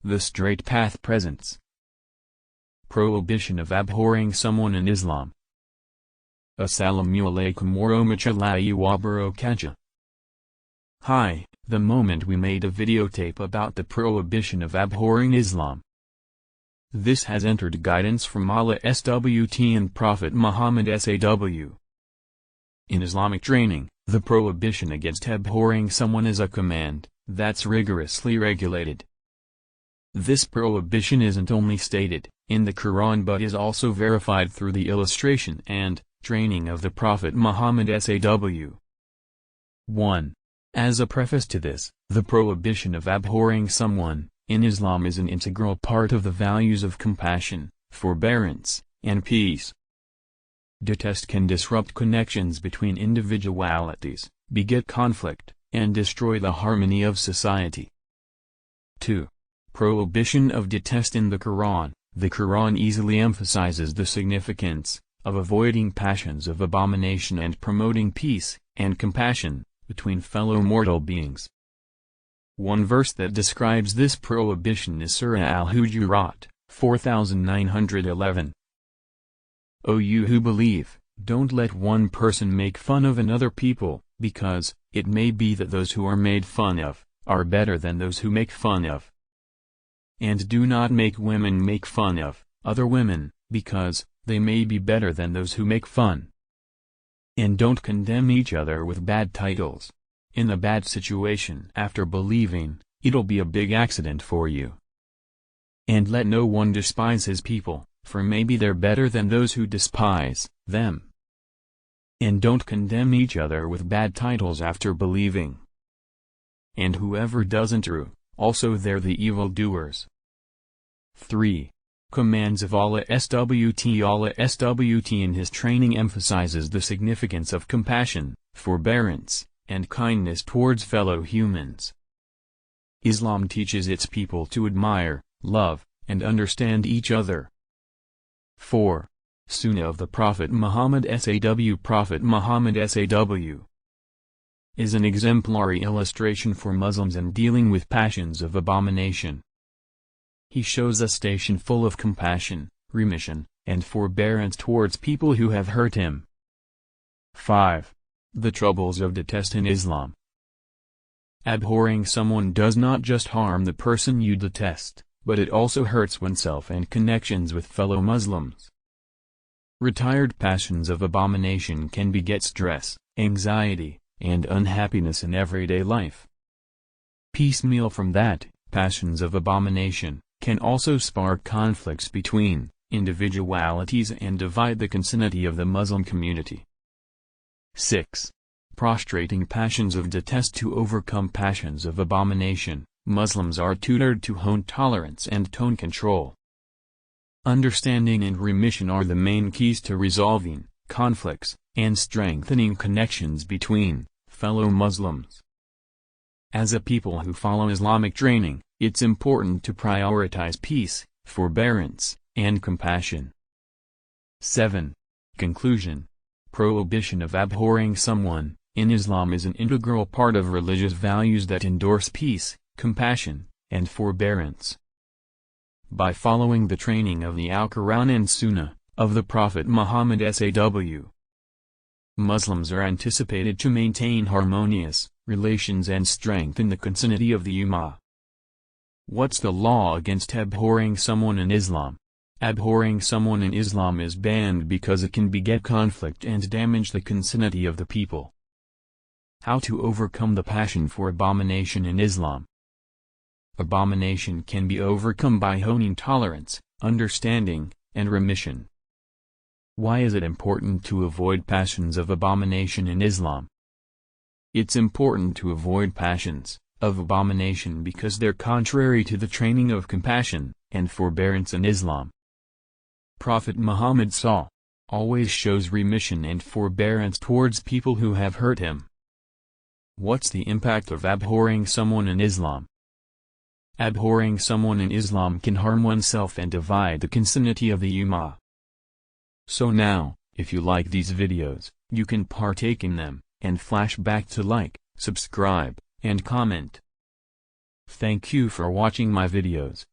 The Straight Path Presents. Prohibition of abhorring someone in Islam. Assalamu alaikum warahmatullahi wabarakatuh. Hi, the moment we made a videotape about the prohibition of abhorring Islam. This has entered guidance from Allah SWT and Prophet Muhammad SAW. In Islamic training, the prohibition against abhorring someone is a command that's rigorously regulated. This prohibition isn't only stated in the Quran but is also verified through the illustration and training of the Prophet Muhammad SAW. 1. As a preface to this, the prohibition of abhorring someone in Islam is an integral part of the values of compassion, forbearance, and peace. Detest can disrupt connections between individualities, beget conflict, and destroy the harmony of society. 2. Prohibition of detest in the Quran. The Quran easily emphasizes the significance of avoiding passions of abomination and promoting peace and compassion between fellow mortal beings. One verse that describes this prohibition is Surah Al-Hujurat, 4911. O you who believe, don't let one person make fun of another people, because it may be that those who are made fun of are better than those who make fun of. And do not make women make fun of other women, because they may be better than those who make fun. And don't condemn each other with bad titles. In a bad situation after believing, it'll be a big accident for you. And let no one despise his people, for maybe they're better than those who despise them. And don't condemn each other with bad titles after believing. And whoever doesn't do, also they're the evildoers. 3. Commands of Allah SWT. Allah SWT in his training emphasizes the significance of compassion, forbearance, and kindness towards fellow humans. Islam teaches its people to admire, love, and understand each other. 4. Sunnah of the Prophet Muhammad SAW. Prophet Muhammad SAW is an exemplary illustration for Muslims in dealing with passions of abomination. He shows a station full of compassion, remission, and forbearance towards people who have hurt him. 5. The troubles of detest in Islam. Abhorring someone does not just harm the person you detest, but it also hurts oneself and connections with fellow Muslims. Retired passions of abomination can beget stress, anxiety, and unhappiness in everyday life. Piecemeal from that, passions of abomination can also spark conflicts between individualities and divide the community of the Muslim community. 6. Prostrating passions of detest. To overcome passions of abomination, Muslims are tutored to hone tolerance and tone control. Understanding and remission are the main keys to resolving conflicts and strengthening connections between fellow Muslims. As a people who follow Islamic training, it's important to prioritize peace, forbearance, and compassion. 7. Conclusion. Prohibition of abhorring someone in Islam is an integral part of religious values that endorse peace, compassion, and forbearance. By following the training of the Al-Quran and Sunnah of the Prophet Muhammad SAW, Muslims are anticipated to maintain harmonious relations and strengthen the community of the Ummah. What's the law against abhorring someone in Islam? Abhorring someone in Islam is banned because it can beget conflict and damage the community of the people. How to overcome the passion for abomination in Islam? Abomination can be overcome by honing tolerance, understanding, and remission. Why is it important to avoid passions of abomination in Islam? It's important to avoid passions of abomination because they're contrary to the training of compassion and forbearance in Islam. Prophet Muhammad always shows remission and forbearance towards people who have hurt him. What's the impact of abhorring someone in Islam? Abhorring someone in Islam can harm oneself and divide the community of the Ummah. So now, if you like these videos, you can partake in them, and flash back to like, subscribe, and comment. Thank you for watching my videos.